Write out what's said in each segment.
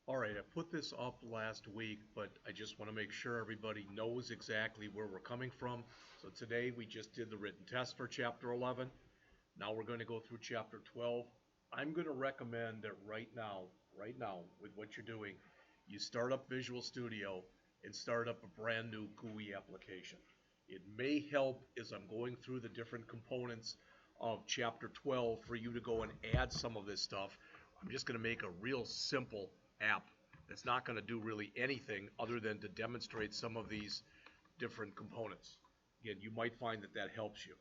All right, I put this up last week, but I just want to make sure everybody knows exactly where we're coming from. So today we just did the written test for Chapter 11. Now we're going to go through Chapter 12. I'm going to recommend that right now, with what you're doing, you start up Visual Studio and start up a brand new GUI application. It may help as I'm going through the different components of Chapter 12 for you to go and add some of this stuff. I'm just going to make a real simple app that's not going to do really anything other than to demonstrate some of these different components. Again, you might find that that helps you.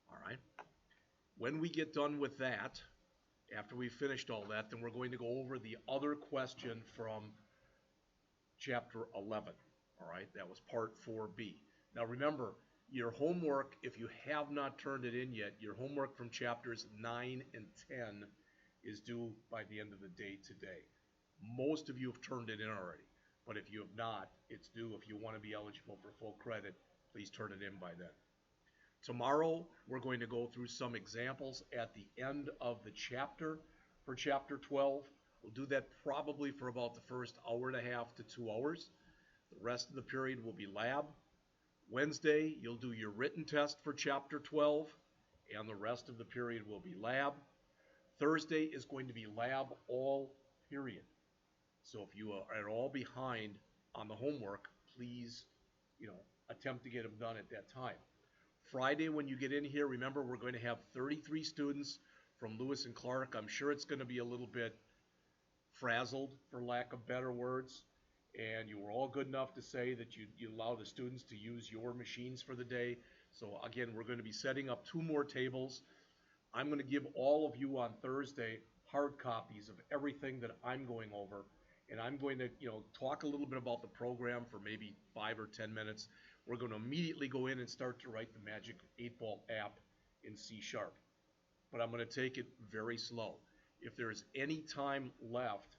All right. When we get done with that, after we've finished all that, then we're going to go over the other question from Chapter 11. All right, that was Part 4B. Now remember, your homework, if you have not turned it in yet, your homework from Chapters 9 and 10 is due by the end of the day today. Most of you have turned it in already, but if you have not, it's due. If you want to be eligible for full credit, please turn it in by then. Tomorrow, we're going to go through some examples at the end of the chapter for Chapter 12. We'll do that probably for about the first hour and a half to 2 hours. The rest of the period will be lab. Wednesday, you'll do your written test for Chapter 12, and the rest of the period will be lab. Thursday is going to be lab all period. So if you are at all behind on the homework, please, attempt to get them done at that time. Friday, when you get in here, remember we're going to have 33 students from Lewis and Clark. I'm sure it's going to be a little bit frazzled, for lack of better words. And you were all good enough to say that you allow the students to use your machines for the day. So again, we're going to be setting up 2 more tables. I'm going to give all of you on Thursday hard copies of everything that I'm going over. And I'm going to, talk a little bit about the program for maybe 5 or 10 minutes. We're going to immediately go in and start to write the Magic 8-Ball app in C#. But I'm going to take it very slow. If there's any time left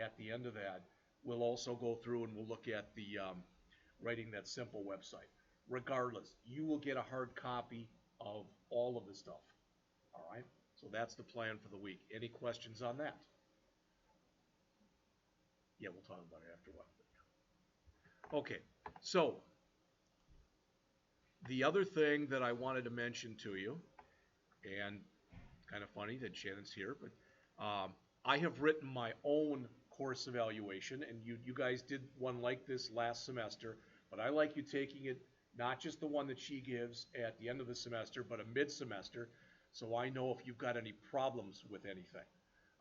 at the end of that, we'll also go through and we'll look at the writing that simple website. Regardless, you will get a hard copy of all of the stuff. All right? So that's the plan for the week. Any questions on that? Yeah, we'll talk about it after a while. Okay, so the other thing that I wanted to mention to you, and kind of funny that Shannon's here, but I have written my own course evaluation, and you guys did one like this last semester, but I like you taking it, not just the one that she gives at the end of the semester, but a mid-semester, so I know if you've got any problems with anything.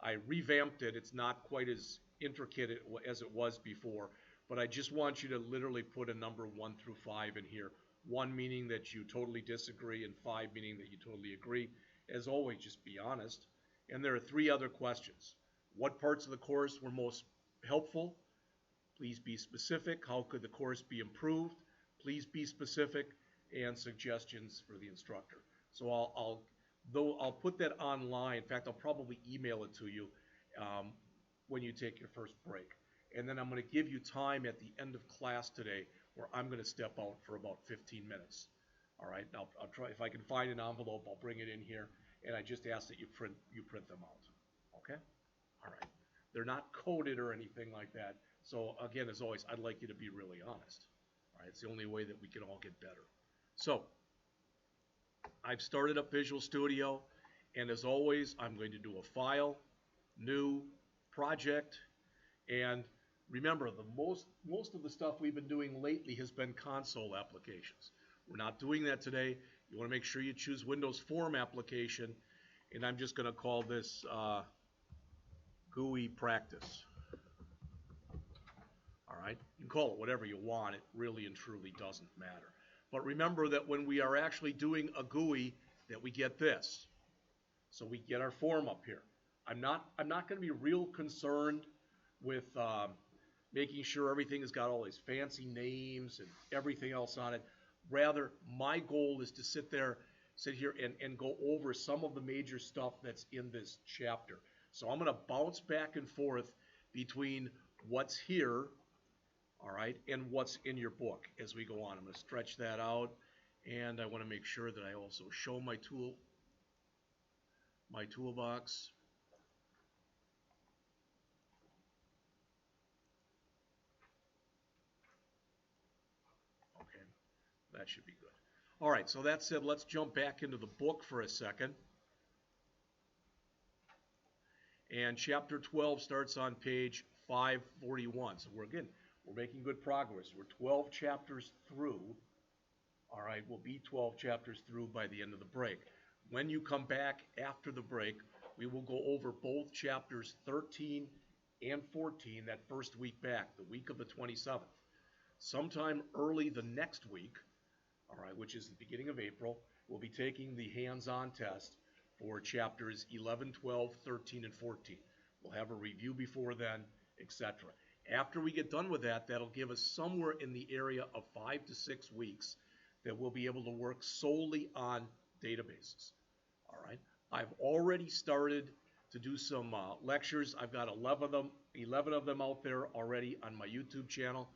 I revamped it. It's not quite as intricate as it was before, but I just want you to literally put a number 1 through 5 in here. 1 meaning that you totally disagree, and 5 meaning that you totally agree. As always, just be honest. And there are 3 other questions. What parts of the course were most helpful? Please be specific. How could the course be improved? Please be specific. And suggestions for the instructor. So I'll put that online. In fact, I'll probably email it to you when you take your first break. And then I'm going to give you time at the end of class today where I'm going to step out for about 15 minutes. All right, now I'll try, if I can find an envelope, I'll bring it in here, and I just ask that you print them out. Okay? All right. They're not coded or anything like that. So again, as always, I'd like you to be really honest. All right, it's the only way that we can all get better. So I've started up Visual Studio, and as always, I'm going to do a file, new, project, and remember, most of the stuff we've been doing lately has been console applications. We're not doing that today. You want to make sure you choose Windows Form application, and I'm just going to call this GUI practice. All right, you can call it whatever you want. It really and truly doesn't matter. But remember that when we are actually doing a GUI, that we get this. So we get our form up here. I'm not going to be real concerned with making sure everything has got all these fancy names and everything else on it. Rather, my goal is to sit here and go over some of the major stuff that's in this chapter. So I'm going to bounce back and forth between what's here, all right, and what's in your book as we go on. I'm going to stretch that out, and I want to make sure that I also show my toolbox. that should be good. All right, so that said, let's jump back into the book for a second. And chapter 12 starts on page 541. So we're making good progress. We're 12 chapters through. All right, we'll be 12 chapters through by the end of the break. When you come back after the break, we will go over both chapters 13 and 14 that first week back, the week of the 27th. Sometime early the next week, all right, which is the beginning of April, we'll be taking the hands-on test for chapters 11, 12, 13, and 14. We'll have a review before then, etc. After we get done with that, that'll give us somewhere in the area of 5 to 6 weeks that we'll be able to work solely on databases. All right. I've already started to do some lectures. I've got 11 of them out there already on my YouTube channel,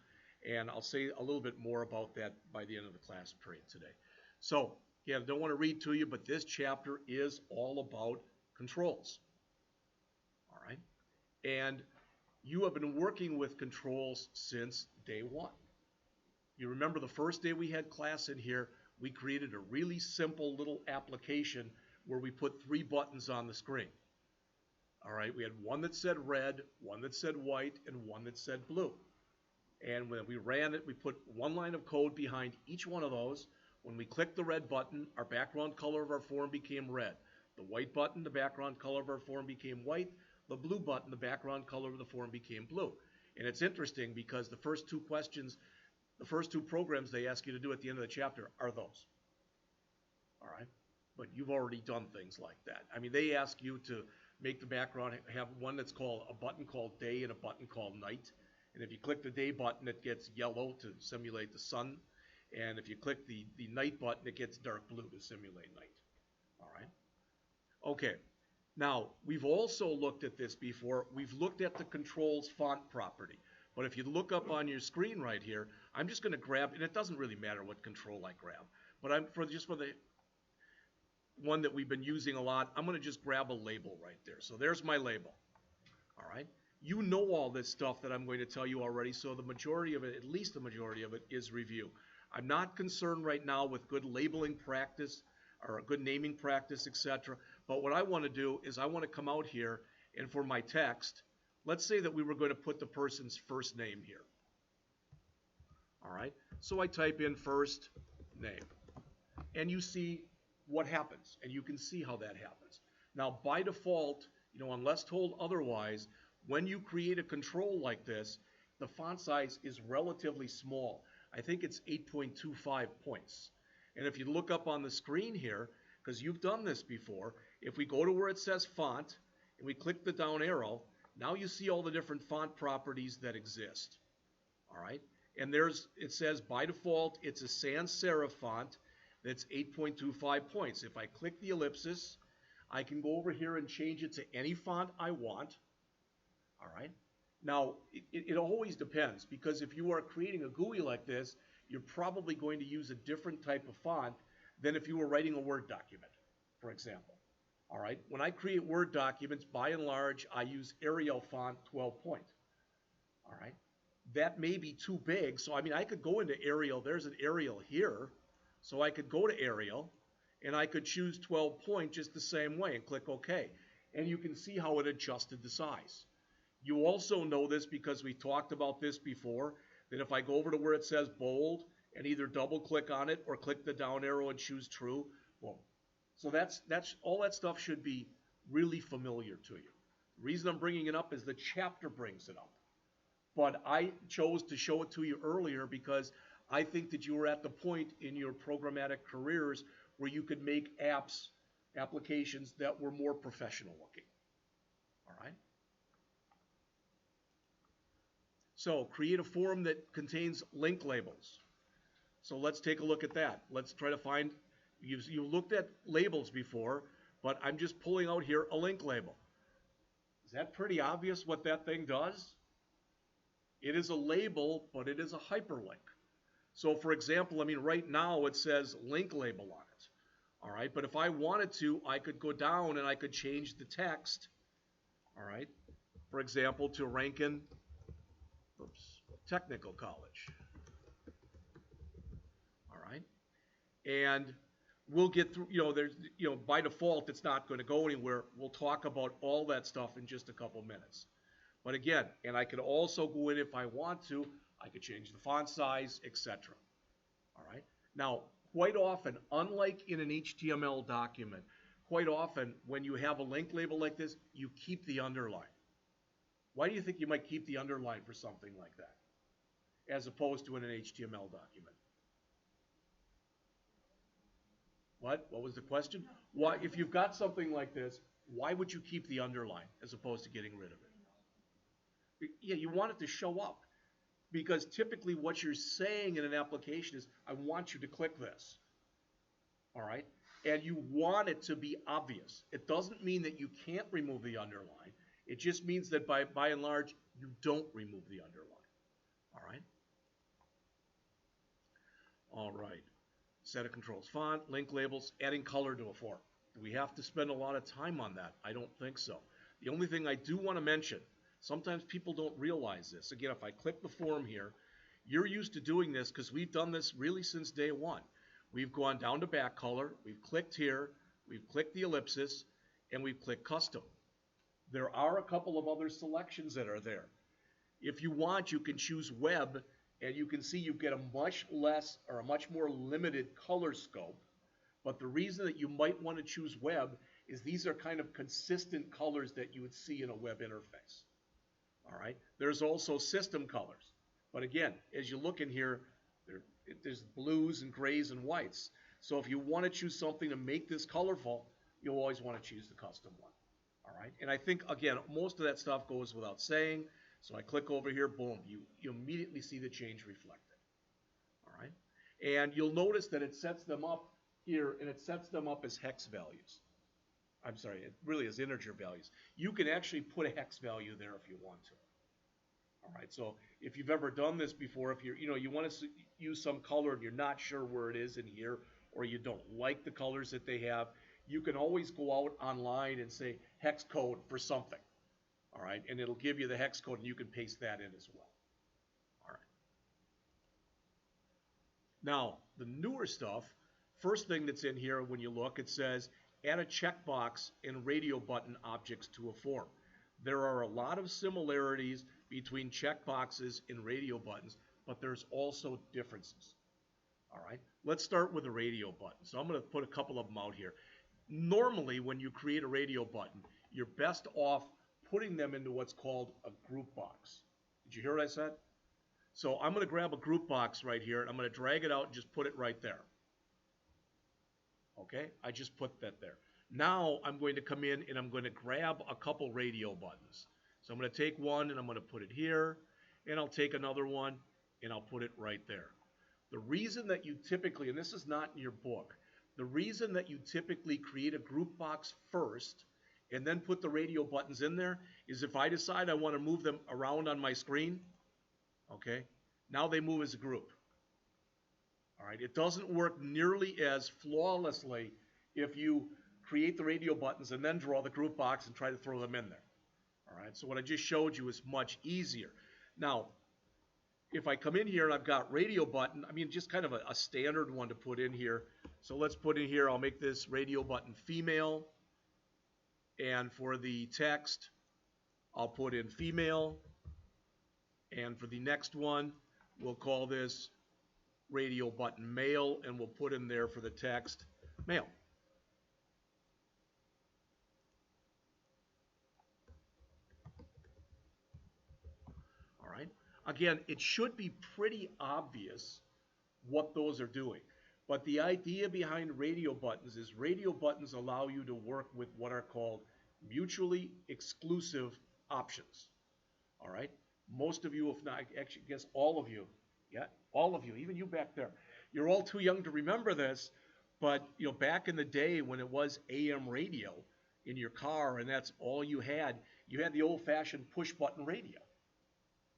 and I'll say a little bit more about that by the end of the class period today. So, again, I don't want to read to you, but this chapter is all about controls. All right? And you have been working with controls since day one. You remember the first day we had class in here, we created a really simple little application where we put 3 buttons on the screen. All right, we had one that said red, one that said white, and one that said blue. And when we ran it, we put one line of code behind each one of those. When we clicked the red button, our background color of our form became red. The white button, the background color of our form became white. The blue button, the background color of the form became blue. And it's interesting because the first 2 questions, the first 2 programs they ask you to do at the end of the chapter are those. All right? But you've already done things like that. I mean, they ask you to make the background have one that's called a button called day and a button called night. And if you click the day button, it gets yellow to simulate the sun. And if you click the night button, it gets dark blue to simulate night. All right? Okay. Now, we've also looked at this before. We've looked at the controls font property. But if you look up on your screen right here, I'm just going to grab, and it doesn't really matter what control I grab. But just for the one that we've been using a lot, I'm going to just grab a label right there. So there's my label. All right? You know all this stuff that I'm going to tell you already, so the majority of it, at least the majority of it, is review. I'm not concerned right now with good labeling practice or good naming practice, etc. But what I want to do is I want to come out here, and for my text, let's say that we were going to put the person's first name here. All right? So I type in first name, and you see what happens, and you can see how that happens. Now, by default, unless told otherwise, when you create a control like this, the font size is relatively small. I think it's 8.25 points. And if you look up on the screen here, because you've done this before, if we go to where it says font, and we click the down arrow, now you see all the different font properties that exist. All right? And it says by default, it's a sans serif font. That's 8.25 points. If I click the ellipsis, I can go over here and change it to any font I want. All right. Now, it always depends, because if you are creating a GUI like this, you're probably going to use a different type of font than if you were writing a Word document, for example. All right. When I create Word documents, by and large, I use Arial font 12 point. All right. That may be too big. So, I could go into Arial. There's an Arial here. So I could go to Arial, and I could choose 12 point just the same way and click OK. And you can see how it adjusted the size. You also know this because we talked about this before, that if I go over to where it says bold and either double click on it or click the down arrow and choose true, boom. So that's all that stuff should be really familiar to you. The reason I'm bringing it up is the chapter brings it up. But I chose to show it to you earlier because I think that you were at the point in your programmatic careers where you could make applications that were more professional looking. All right? So create a form that contains link labels. So let's take a look at that. Let's try to find, you looked at labels before, but I'm just pulling out here a link label. Is that pretty obvious what that thing does? It is a label, but it is a hyperlink. So for example, right now it says link label on it. All right, but if I wanted to, I could go down and I could change the text. All right, for example, to Rankin Technical College. All right, And we'll get through, there's, by default, it's not going to go anywhere. We'll talk about all that stuff in just a couple minutes. But again, and I could also go in if I want to, I could change the font size, etc. All right. Now, quite often, unlike in an HTML document, quite often when you have a link label like this, you keep the underline. Why do you think you might keep the underline for something like that, as opposed to in an HTML document? What? What was the question? Why, if you've got something like this, why would you keep the underline as opposed to getting rid of it? Yeah, you want it to show up. Because typically what you're saying in an application is, I want you to click this. All right? And you want it to be obvious. It doesn't mean that you can't remove the underline. It just means that by and large, you don't remove the underline. All right? All right. Set of controls. Font, link labels, adding color to a form. Do we have to spend a lot of time on that? I don't think so. The only thing I do want to mention, sometimes people don't realize this. Again, if I click the form here, you're used to doing this because we've done this really since day one. We've gone down to back color, we've clicked here, we've clicked the ellipsis, and we've clicked custom. There are a couple of other selections that are there. If you want, you can choose web, and you can see you get a much less or a much more limited color scope. But the reason that you might want to choose web is these are kind of consistent colors that you would see in a web interface. All right. There's also system colors. But again, as you look in here, there's blues and grays and whites. So if you want to choose something to make this colorful, you'll always want to choose the custom one. All right. And I think, again, most of that stuff goes without saying. So I click over here, boom, you immediately see the change reflected. All right. And you'll notice that it sets them up here, and it sets them up as hex values. I'm sorry, it really is integer values. You can actually put a hex value there if you want to. All right, so if you've ever done this before, if you want to use some color and you're not sure where it is in here, or you don't like the colors that they have, you can always go out online and say hex code for something. All right, and it'll give you the hex code, and you can paste that in as well. All right. Now, the newer stuff, first thing that's in here when you look, it says add a checkbox and radio button objects to a form. There are a lot of similarities between checkboxes and radio buttons, but there's also differences. All right, let's start with the radio button. So I'm going to put a couple of them out here. Normally, when you create a radio button, you're best off putting them into what's called a group box. Did you hear what I said? So I'm going to grab a group box right here, and I'm going to drag it out and just put it right there. Okay, I just put that there. Now I'm going to come in and I'm going to grab a couple radio buttons. So I'm going to take one and I'm going to put it here, and I'll take another one and I'll put it right there. The reason that you typically, and this is not in your book, the reason that you typically create a group box first and then put the radio buttons in there is if I decide I want to move them around on my screen, okay, now they move as a group. All right, it doesn't work nearly as flawlessly if you create the radio buttons and then draw the group box and try to throw them in there. All right, so what I just showed you is much easier. Now, if I come in here and I've got radio button, I mean, just kind of a standard one to put in here. So let's put in here, I'll make this radio button female. And for the text, I'll put in female. And for the next one, we'll call this radio button male, and we'll put in there for the text male. All right. Again, it should be pretty obvious what those are doing. But the idea behind radio buttons is radio buttons allow you to work with what are called mutually exclusive options. All right? Most of you, if not, actually, I guess all of you, yeah, all of you, even you back there, you're all too young to remember this, but back in the day when it was AM radio in your car and that's all you had the old-fashioned push-button radio.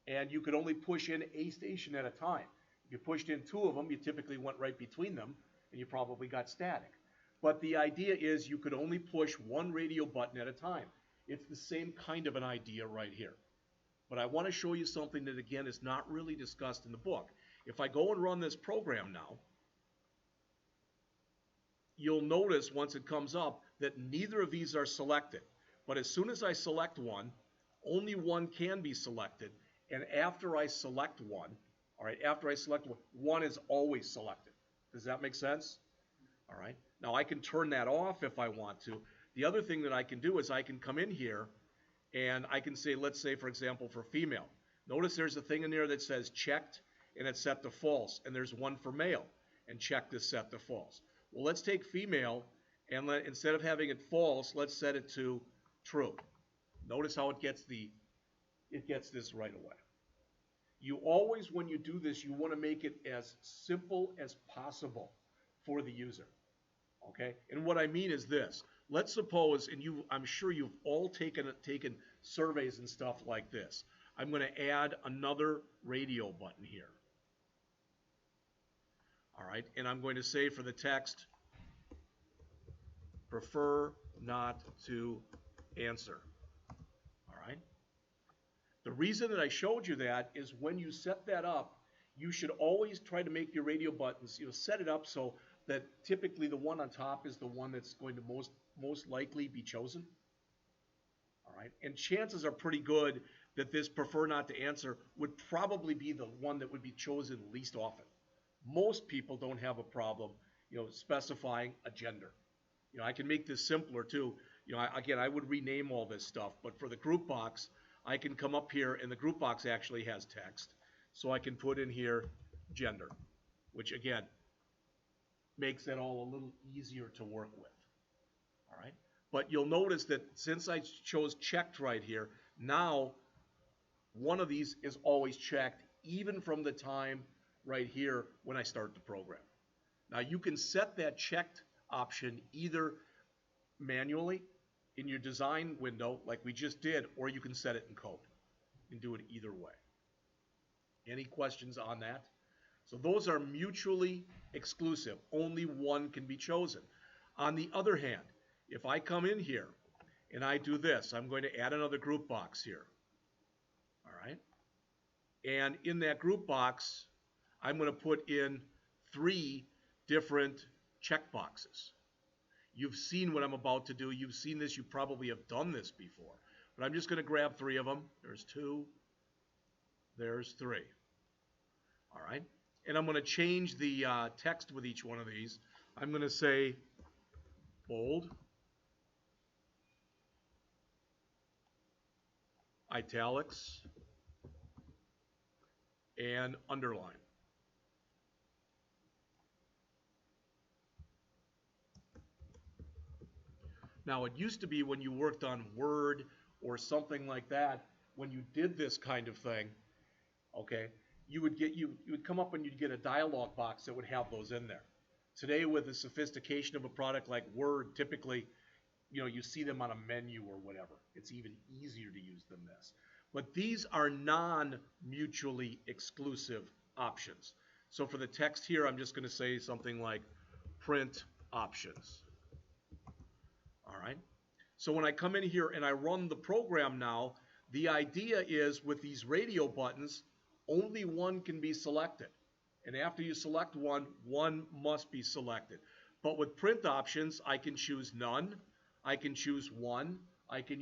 And you could only push in a station at a time. If you pushed in two of them, you typically went right between them, and you probably got static. But the idea is you could only push one radio button at a time. It's the same kind of an idea right here. But I want to show you something that, again, is not really discussed in the book. If I go and run this program now, you'll notice once it comes up that neither of these are selected. But as soon as I select one, only one can be selected. And after I select one, all right, after I select one, one is always selected. Does that make sense? All right. Now I can turn that off if I want to. The other thing that I can do is I can come in here and I can say, let's say, for example, for female. Notice there's a thing in there that says checked and it's set to false. And there's one for male and checked is set to false. Well, let's take female and instead of having it false, let's set it to true. Notice how it gets this right away. You always, when you do this, you want to make it as simple as possible for the user. Okay? And what I mean is this. Let's suppose, and I'm sure you've all taken surveys and stuff like this. I'm going to add another radio button here. All right, and I'm going to say for the text, prefer not to answer. All right. The reason that I showed you that is when you set that up, you should always try to make your radio buttons, set it up so that typically the one on top is the one that's going to most likely be chosen. All right, and chances are pretty good that this prefer not to answer would probably be the one that would be chosen least often. Most people don't have a problem, specifying a gender. I can make this simpler too. Again, I would rename all this stuff, but for the group box, I can come up here, and the group box actually has text. So I can put in here gender, which again, makes it all a little easier to work with. All right? But you'll notice that since I chose checked right here, now one of these is always checked, even from the time right here when I start the program. Now you can set that checked option either manually in your design window like we just did, or you can set it in code. You can do it either way. Any questions on that? So those are mutually exclusive. Only one can be chosen. On the other hand, if I come in here and I do this, I'm going to add another group box here. All right? And in that group box, I'm going to put in 3 different checkboxes. You've seen what I'm about to do. You've seen this. You probably have done this before. But I'm just going to grab 3 of them. There's 2. There's 3. All right? And I'm going to change the text with each one of these. I'm going to say bold, italics, and underline. Now, it used to be when you worked on Word or something like that, when you did this kind of thing, okay, you would come up and you'd get a dialog box that would have those in there. Today, with the sophistication of a product like Word, typically, you see them on a menu or whatever. It's even easier to use than this. But these are non-mutually exclusive options. So for the text here, I'm just going to say something like print options. All right. So when I come in here and I run the program now, the idea is with these radio buttons, only one can be selected. And after you select one, one must be selected. But with print options, I can choose none, I can choose 1, I can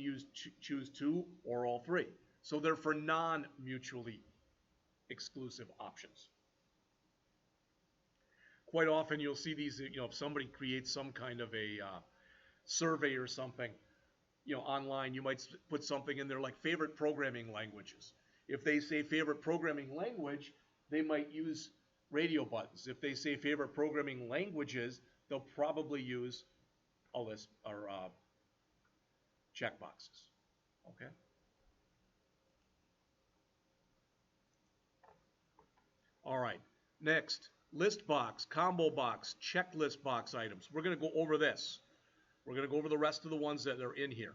choose 2, or all 3. So they're for non-mutually exclusive options. Quite often you'll see these, if somebody creates some kind of a survey or something, online, you might put something in there like favorite programming languages. If they say favorite programming language, they might use radio buttons. If they say favorite programming languages, they'll probably use a list or checkboxes. Okay. All right. Next, list box, combo box, checklist box items. We're going to go over this. We're going to go over the rest of the ones that are in here.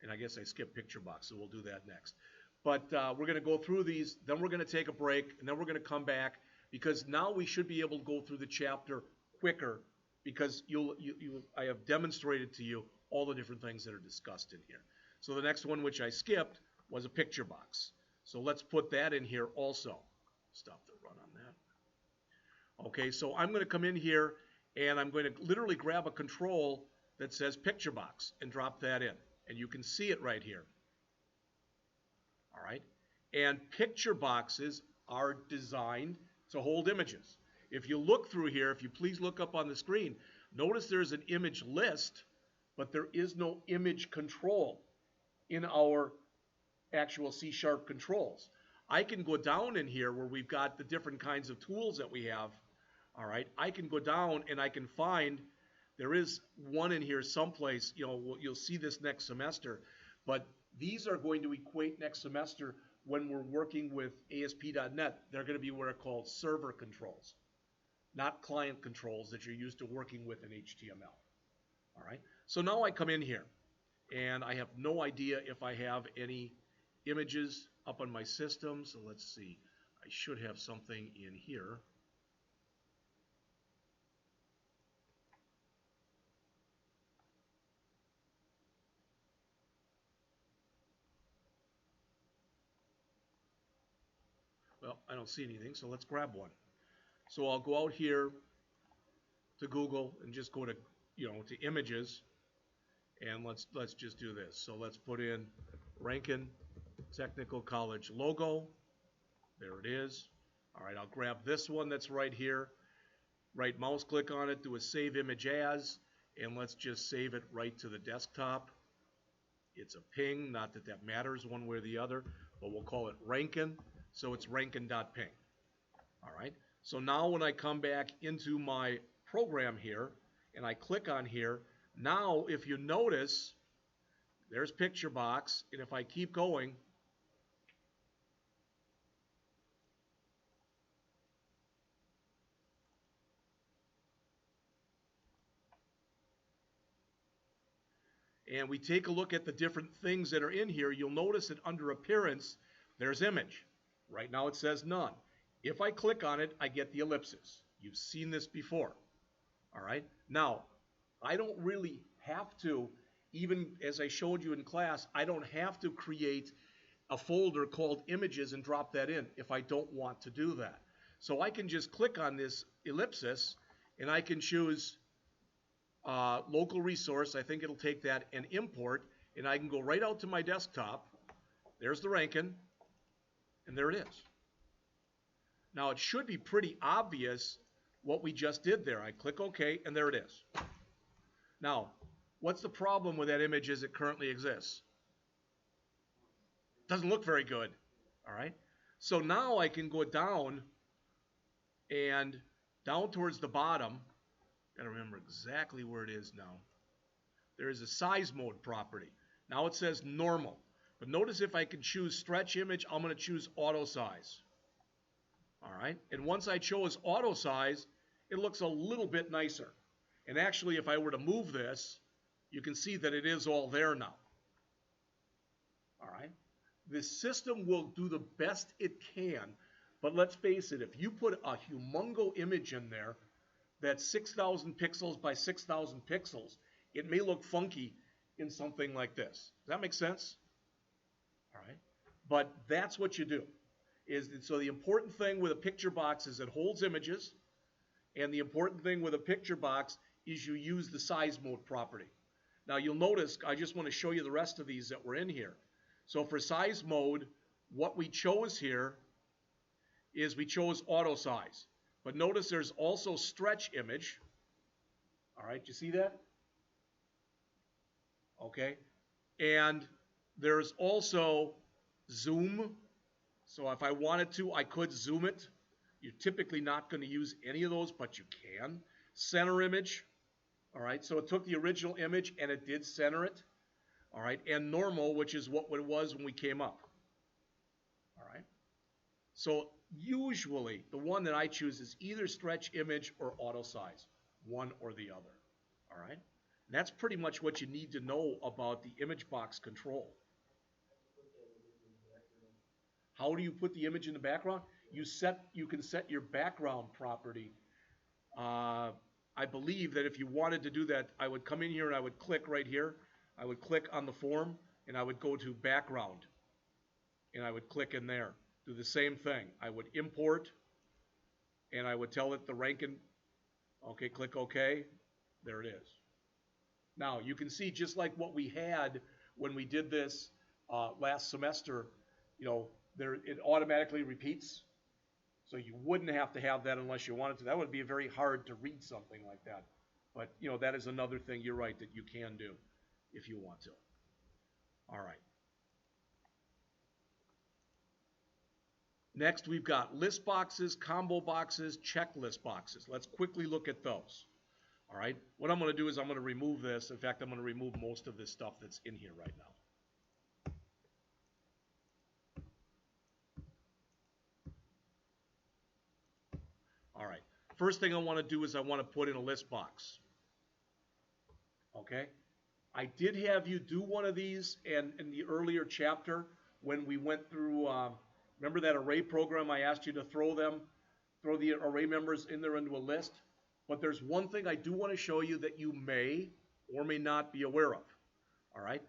And I guess I skipped picture box, so we'll do that next. But we're going to go through these, then we're going to take a break, and then we're going to come back, because now we should be able to go through the chapter quicker, because I have demonstrated to you all the different things that are discussed in here. So the next one, which I skipped, was a picture box. So let's put that in here also. Stop the run on that. Okay, so I'm going to come in here, And I'm going to literally grab a control that says picture box and drop that in. And you can see it right here. All right. And picture boxes are designed to hold images. If you look through here, if you please look up on the screen, notice there's an image list, but there is no image control in our actual C# controls. I can go down in here where we've got the different kinds of tools that we have. All right, I can go down and I can find, there is one in here someplace, you'll see this next semester, but these are going to equate next semester when we're working with ASP.NET. They're going to be what are called server controls, not client controls that you're used to working with in HTML. All right, so now I come in here and I have no idea if I have any images up on my system. So let's see, I should have something in here. Well, I don't see anything, so let's grab one. So I'll go out here to Google and just go to, to images, and let's just do this. So let's put in Rankin Technical College logo. There it is. All right, I'll grab this one that's right here. Right mouse click on it, do a save image as, and let's just save it right to the desktop. It's a ping, not that that matters one way or the other, but we'll call it Rankin. So it's rankin.ping. All right. So now when I come back into my program here and I click on here, now if you notice, there's picture box, and if I keep going, and we take a look at the different things that are in here, you'll notice that under appearance, there's image. Right now it says none. If I click on it, I get the ellipses. You've seen this before. All right. Now, I don't really have to, even as I showed you in class, I don't have to create a folder called images and drop that in if I don't want to do that. So I can just click on this ellipsis and I can choose local resource. I think it'll take that and import, and I can go right out to my desktop. There's the Rankin, and there it is. Now it should be pretty obvious what we just did there. I click OK, and there it is. Now, what's the problem with that image as it currently exists? Doesn't look very good. All right. So now I can go down and down towards the bottom. Got to remember exactly where it is now. There is a size mode property. Now it says normal. But notice if I can choose stretch image, I'm going to choose auto size. All right. And once I chose auto size, it looks a little bit nicer. And actually, if I were to move this, you can see that it is all there now. All right. The system will do the best it can, but let's face it, if you put a humongo image in there that's 6,000 pixels by 6,000 pixels, it may look funky in something like this. Does that make sense? All right. But that's what you do. So the important thing with a picture box is it holds images, and the important thing with a picture box is you use the size mode property. Now you'll notice, I just want to show you the rest of these that were in here. So for size mode, what we chose here is we chose auto size. But notice there's also stretch image. All right, you see that? Okay. And there's also zoom. So if I wanted to, I could zoom it. You're typically not going to use any of those, but you can. Center image. All right, so it took the original image and it did center it. All right, and normal, which is what it was when we came up. All right. So usually the one that I choose is either stretch image or auto size, one or the other. All right. And that's pretty much what you need to know about the image box control. How do you put the image in the background? You can set your background property. I believe that if you wanted to do that, I would come in here and I would click right here. I would click on the form and I would go to background and I would click in there. Do the same thing. I would import and I would tell it the Rankin Okay, click OK. There it is. Now, you can see just like what we had when we did this last semester, it automatically repeats. So you wouldn't have to have that unless you wanted to. That would be very hard to read something like that. But, that is another thing, you're right, that you can do if you want to. All right. Next, we've got list boxes, combo boxes, checklist boxes. Let's quickly look at those. All right. What I'm going to do is I'm going to remove this. In fact, I'm going to remove most of this stuff that's in here right now. All right. First thing I want to do is I want to put in a list box. Okay. I did have you do one of these in the earlier chapter when we went through, remember that array program I asked you to throw the array members in there into a list? But there's one thing I do want to show you that you may or may not be aware of. All right?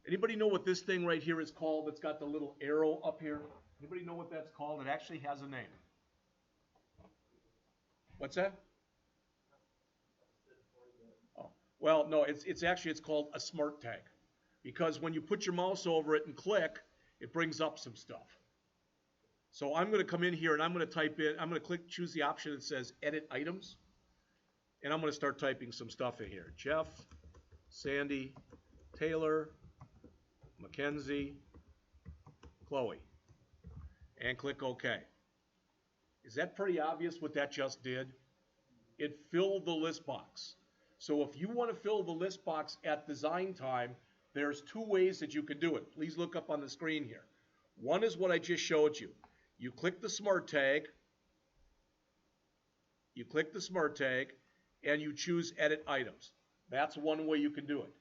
Anybody know what this thing right here is called that's got the little arrow up here? Anybody know what that's called? It actually has a name. What's that? Oh, well, no, it's called a smart tag. Because when you put your mouse over it and click, it brings up some stuff. So I'm going to come in here and I'm going to choose the option that says Edit Items. And I'm going to start typing some stuff in here. Jeff, Sandy, Taylor, Mackenzie, Chloe. And click OK. Is that pretty obvious what that just did? It filled the list box. So if you want to fill the list box at design time, there's two ways that you can do it. Please look up on the screen here. One is what I just showed you. You click the smart tag. And you choose Edit Items. That's one way you can do it.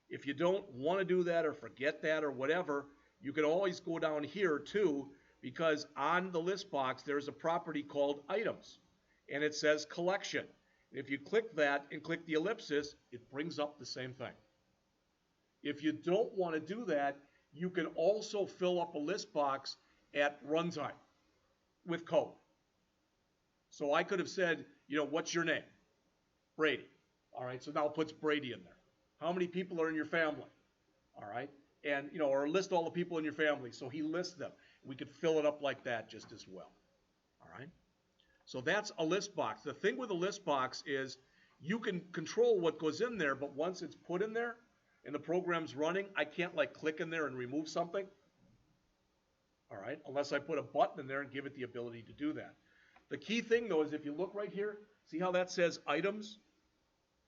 If you don't want to do that or forget that or whatever, you can always go down here too, because on the list box there's a property called Items, and it says Collection. And if you click that and click the ellipsis, it brings up the same thing. If you don't want to do that, you can also fill up a list box at runtime with code. So I could have said, what's your name? Brady. All right, so now it puts Brady in there. How many people are in your family? All right, and or list all the people in your family. So he lists them. We could fill it up like that just as well. All right, so that's a list box. The thing with a list box is you can control what goes in there, but once it's put in there and the program's running, I can't click in there and remove something. All right, unless I put a button in there and give it the ability to do that. The key thing though is if you look right here, see how that says Items?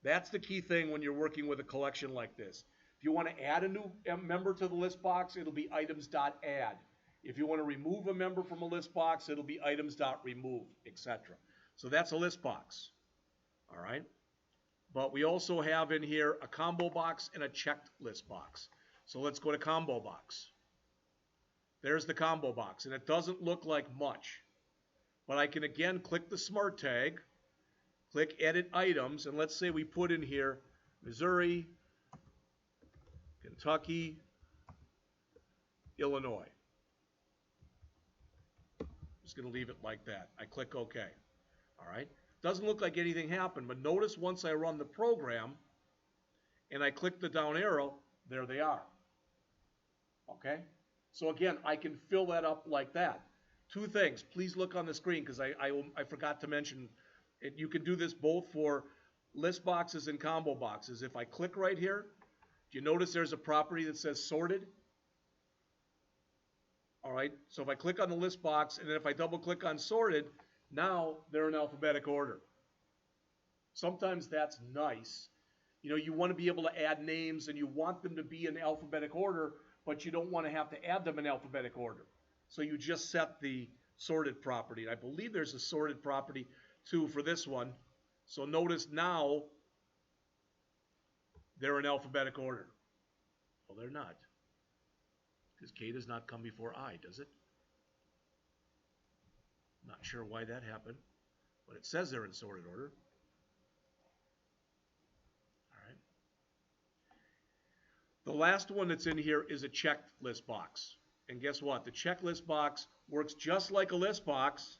That's the key thing when you're working with a collection like this. If you want to add a new member to the list box, it'll be items.add. If you want to remove a member from a list box, it'll be items.remove, etc. So that's a list box. All right? But we also have in here a combo box and a checked list box. So let's go to combo box. There's the combo box, and it doesn't look like much. But I can again click the smart tag, click Edit Items, and let's say we put in here Missouri, Kentucky, Illinois. I'm just going to leave it like that. I click OK. All right. Doesn't look like anything happened, but notice once I run the program and I click the down arrow, there they are. Okay. So again, I can fill that up like that. Two things. Please look on the screen because I forgot to mention it. You can do this both for list boxes and combo boxes. If I click right here, do you notice there's a property that says sorted? All right, so if I click on the list box and then if I double click on sorted, now they're in alphabetic order. Sometimes that's nice. You want to be able to add names and you want them to be in alphabetic order, but you don't want to have to add them in alphabetic order. So you just set the sorted property. I believe there's a sorted property too for this one. So notice now they're in alphabetic order. Well, they're not. Because K does not come before I, does it? Not sure why that happened, but it says they're in sorted order. All right. The last one that's in here is a checked list box. And guess what? The checked list box works just like a list box,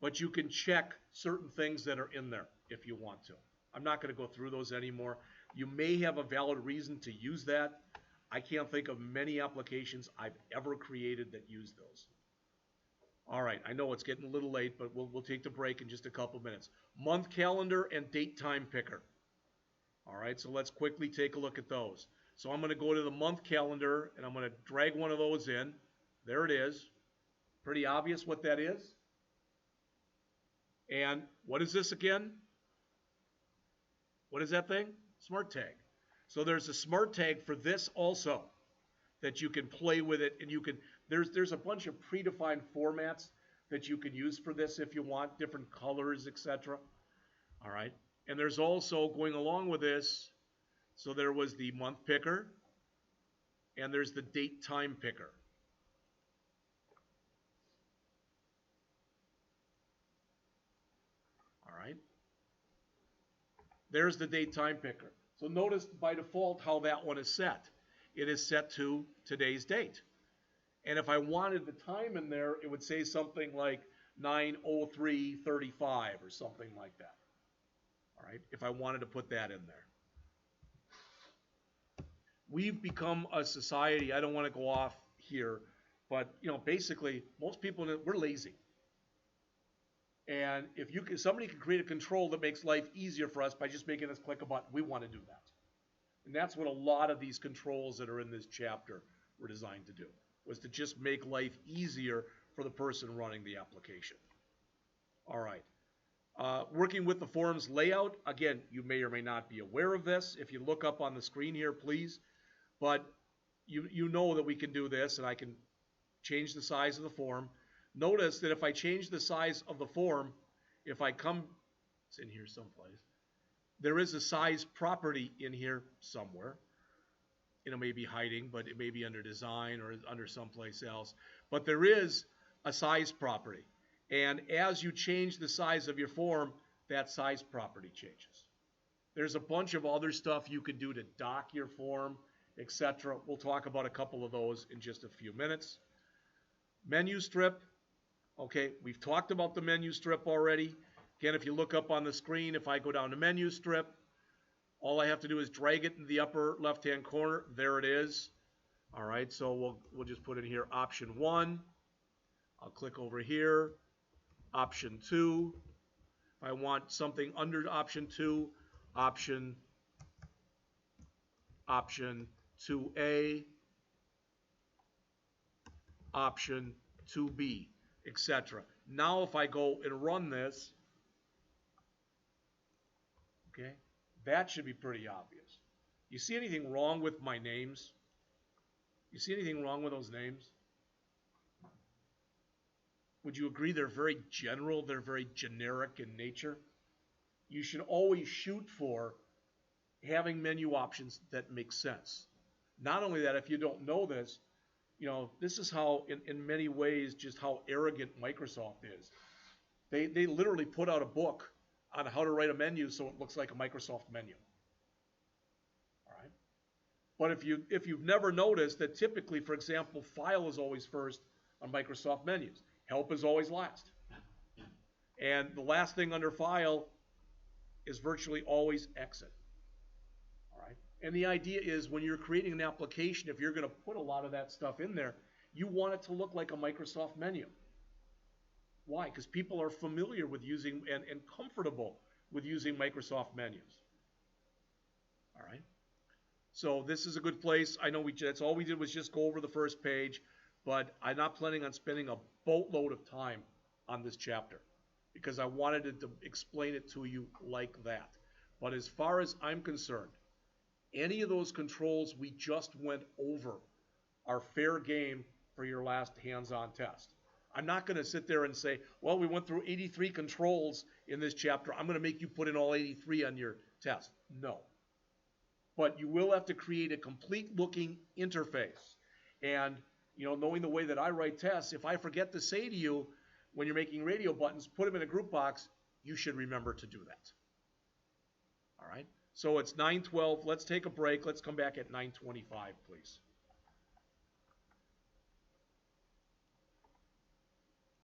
but you can check certain things that are in there if you want to. I'm not going to go through those anymore. You may have a valid reason to use that. I can't think of many applications I've ever created that use those. All right, I know it's getting a little late, but we'll take the break in just a couple minutes. Month calendar and date time picker. All right, so let's quickly take a look at those. So I'm going to go to the month calendar, and I'm going to drag one of those in. There it is. Pretty obvious what that is. And what is this again? What is that thing? Smart tag. So there's a smart tag for this also that you can play with it, and you can there's a bunch of predefined formats that you can use for this if you want, different colors, etc. All right. And there's also, going along with this, so there was the month picker, and there's the date time picker. All right. There's the date time picker. So notice by default how that one is set. It is set to today's date. And if I wanted the time in there, it would say something like 9:03:35 or something like that. All right, if I wanted to put that in there. We've become a society, I don't want to go off here, but basically most people, we're lazy. And if somebody can create a control that makes life easier for us by just making us click a button, we want to do that. And that's what a lot of these controls that are in this chapter were designed to do, was to just make life easier for the person running the application. All right. Working with the forms layout, again, you may or may not be aware of this. If you look up on the screen here, please. But you know that we can do this, and I can change the size of the form. Notice that if I change the size of the form, if I come, it's in here someplace, there is a size property in here somewhere. It may be hiding, but it may be under design or under someplace else. But there is a size property. And as you change the size of your form, that size property changes. There's a bunch of other stuff you can do to dock your form, etc. We'll talk about a couple of those in just a few minutes. Menu strip. Okay, we've talked about the menu strip already. Again, if you look up on the screen, if I go down to menu strip, all I have to do is drag it in the upper left-hand corner. There it is. All right, so we'll just put in here option 1. I'll click over here. Option 2. If I want something under option 2, option 2A, option 2B, etc. Now if I go and run this, okay, that should be pretty obvious. You see anything wrong with my names? You see anything wrong with those names? Would you agree they're very general, they're very generic in nature? You should always shoot for having menu options that make sense. Not only that, if you don't know this, this is how, in many ways, just how arrogant Microsoft is. They literally put out a book on how to write a menu so it looks like a Microsoft menu. All right? But if you've never noticed that typically, for example, file is always first on Microsoft menus. Help is always last. And the last thing under file is virtually always exit. All right? And the idea is when you're creating an application, if you're going to put a lot of that stuff in there, you want it to look like a Microsoft menu. Why? Because people are familiar with using and comfortable with using Microsoft menus. All right? So this is a good place. I know that's all we did was just go over the first page, but I'm not planning on spending a boatload of time on this chapter because I wanted to explain it to you like that. But as far as I'm concerned, any of those controls we just went over are fair game for your last hands-on test. I'm not going to sit there and say, well, we went through 83 controls in this chapter. I'm going to make you put in all 83 on your test. No. But you will have to create a complete-looking interface. And, knowing the way that I write tests, if I forget to say to you when you're making radio buttons, put them in a group box, you should remember to do that. All right? So it's 9:12. Let's take a break. Let's come back at 9:25, please.